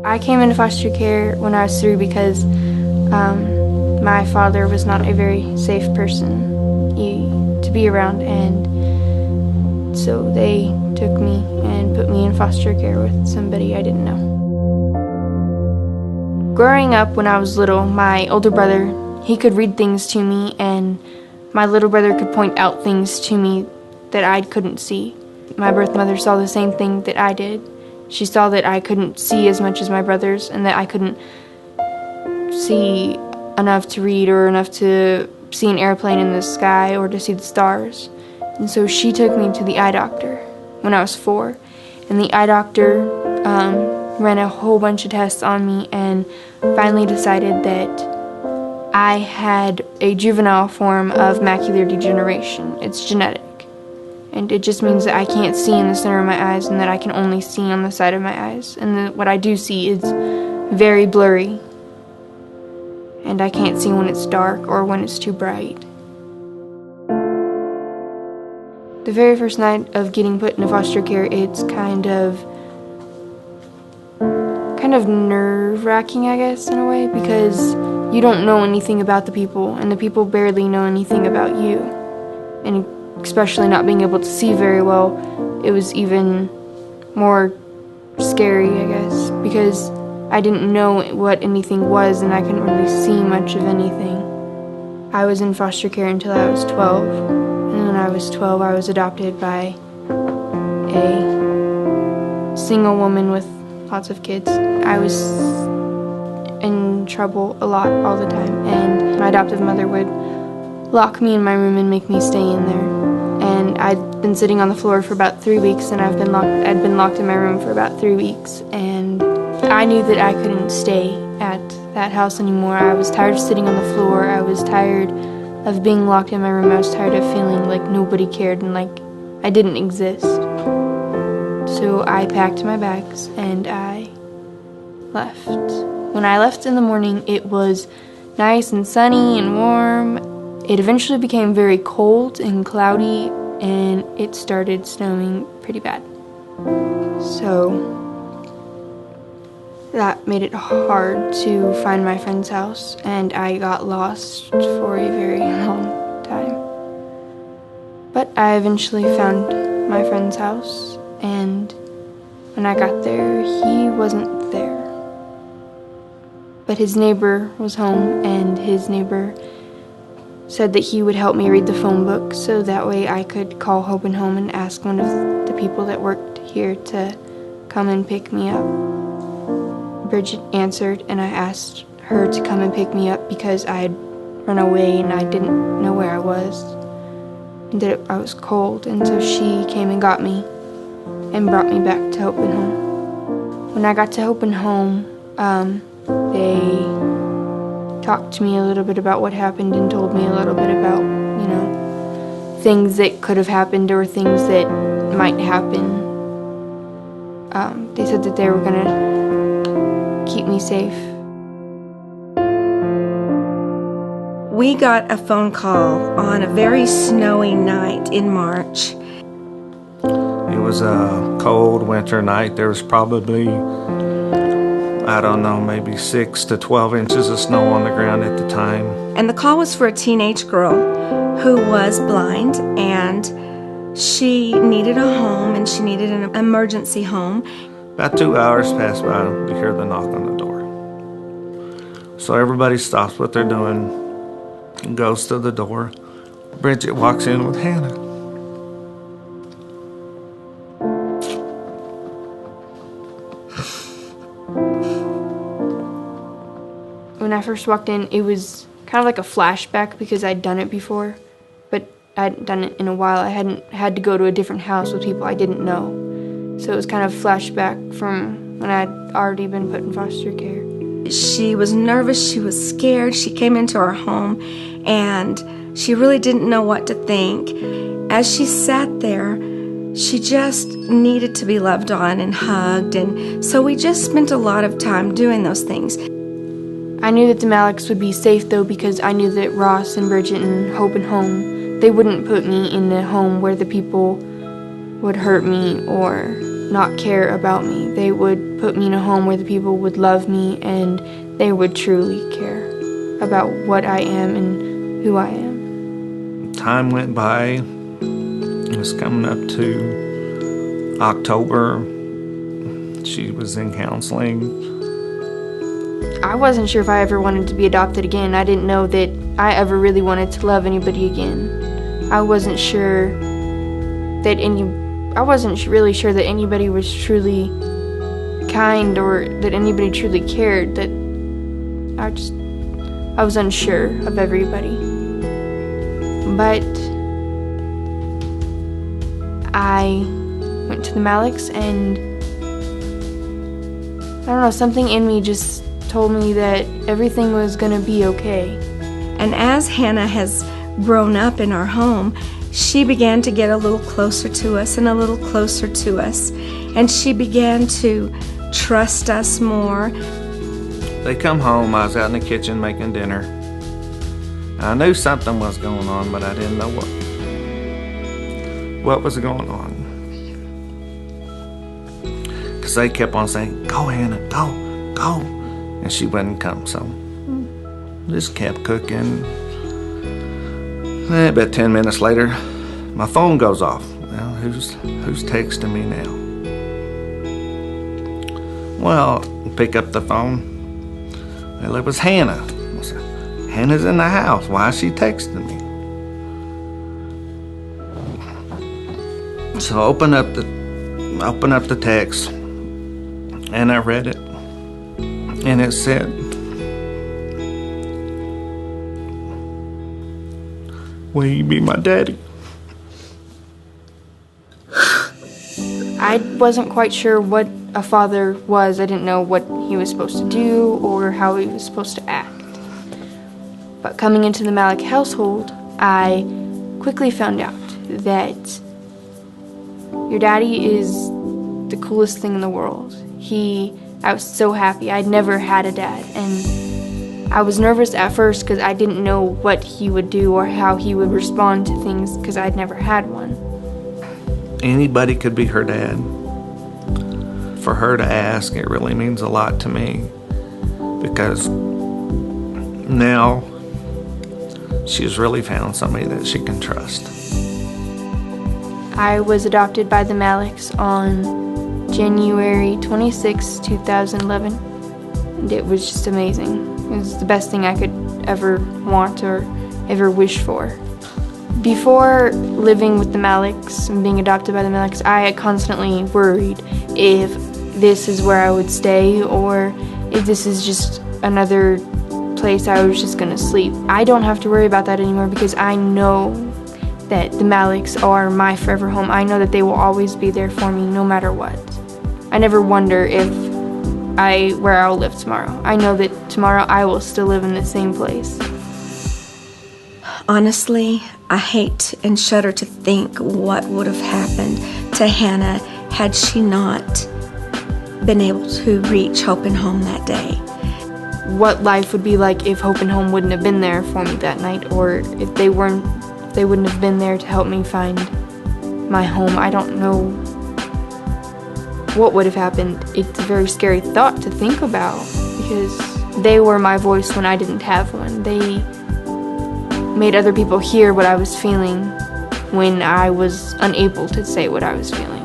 I came into foster care when I was 3 because my father was not a very safe person to be around, and so they took me and put me in foster care with somebody I didn't know. Growing up when I was little, my older brother, he could read things to me, and my little brother could point out things to me that I couldn't see. My birth mother saw the same thing that I did. She saw that I couldn't see as much as my brothers, and that I couldn't see enough to read or enough to see an airplane in the sky or to see the stars. And so she took me to the eye doctor when I was 4, and the eye doctor ran a whole bunch of tests on me and finally decided that I had a juvenile form of macular degeneration. It's genetic. And it just means that I can't see in the center of my eyes and that I can only see on the side of my eyes. And that what I do see is very blurry. And I can't see when it's dark or when it's too bright. The very first night of getting put into foster care, it's kind of nerve-wracking, I guess, in a way, because you don't know anything about the people, and the people barely know anything about you. And especially not being able to see very well, it was even more scary, I guess, because I didn't know what anything was, and I couldn't really see much of anything. I was in foster care until I was 12, and when I was 12, I was adopted by a single woman with lots of kids. I was in trouble a lot all the time, and my adoptive mother would lock me in my room and make me stay in there. And I'd been sitting on the floor for about 3 weeks, and I'd been locked in my room for about 3 weeks, and I knew that I couldn't stay at that house anymore. I was tired of sitting on the floor. I was tired of being locked in my room. I was tired of feeling like nobody cared and like I didn't exist. So I packed my bags and I left. When I left in the morning, it was nice and sunny and warm. It eventually became very cold and cloudy, and it started snowing pretty bad. So that made it hard to find my friend's house, and I got lost for a very long time. But I eventually found my friend's house, and when I got there, he wasn't there. But his neighbor was home, and his neighbor said that he would help me read the phone book so that way I could call Hope and Home and ask one of the people that worked here to come and pick me up. Bridget answered, and I asked her to come and pick me up because I had run away and I didn't know where I was, and that I was cold, and so she came and got me and brought me back to Hope and Home. When I got to Hope and Home, they talked to me a little bit about what happened and told me a little bit about, things that could have happened or things that might happen. They said that they were going to keep me safe. We got a phone call on a very snowy night in March. It was a cold winter night. There was probably, I don't know, maybe 6 to 12 inches of snow on the ground at the time. And the call was for a teenage girl who was blind, and she needed a home, and she needed an emergency home. About 2 hours passed by, we hear the knock on the door. So everybody stops what they're doing and goes to the door. Bridget walks in with Hannah. When I first walked in, it was kind of like a flashback because I'd done it before, but I hadn't done it in a while. I hadn't had to go to a different house with people I didn't know. So it was kind of flashback from when I'd already been put in foster care. She was nervous, she was scared. She came into our home and she really didn't know what to think. As she sat there, she just needed to be loved on and hugged, and so we just spent a lot of time doing those things. I knew that the Maliks would be safe though because I knew that Ross and Bridget and Hope and Home, they wouldn't put me in a home where the people would hurt me or not care about me. They would put me in a home where the people would love me and they would truly care about what I am and who I am. Time went by. It was coming up to October. She was in counseling. I wasn't sure if I ever wanted to be adopted again. I didn't know that I ever really wanted to love anybody again. I wasn't really sure that anybody was truly kind or that anybody truly cared. That I was unsure of everybody. But I went to the Malicks, and I don't know, something in me just told me that everything was gonna be okay. And as Hannah has grown up in our home, she began to get a little closer to us and a little closer to us. And she began to trust us more. They come home. I was out in the kitchen making dinner. I knew something was going on, but I didn't know what was going on. Because they kept on saying, "Go, Hannah, go, go." And she wouldn't come, so just kept cooking. About 10 minutes later, my phone goes off. Well, who's texting me now? Well, pick up the phone. Well, it was Hannah. I said, "Hannah's in the house. Why is she texting me?" So I open up the text, and I read it, and it said, "Will you be my daddy?" I wasn't quite sure what a father was. I didn't know what he was supposed to do or how he was supposed to act. But coming into the Malik household, I quickly found out that your daddy is the coolest thing in the world. I was so happy. I'd never had a dad, and I was nervous at first because I didn't know what he would do or how he would respond to things because I'd never had one. Anybody could be her dad. For her to ask, it really means a lot to me, because now she's really found somebody that she can trust. I was adopted by the Malicks on January 26, 2011, and it was just amazing. It was the best thing I could ever want or ever wish for. Before living with the Malicks and being adopted by the Malicks, I constantly worried if this is where I would stay or if this is just another place I was just gonna sleep. I don't have to worry about that anymore because I know that the Malicks are my forever home. I know that they will always be there for me no matter what. I never wonder where I'll live tomorrow. I know that tomorrow I will still live in the same place. Honestly, I hate and shudder to think what would have happened to Hannah had she not been able to reach Hope and Home that day. What life would be like if Hope and Home wouldn't have been there for me that night, or if they wouldn't have been there to help me find my home. I don't know what would have happened. It's a very scary thought to think about because they were my voice when I didn't have one. They made other people hear what I was feeling when I was unable to say what I was feeling.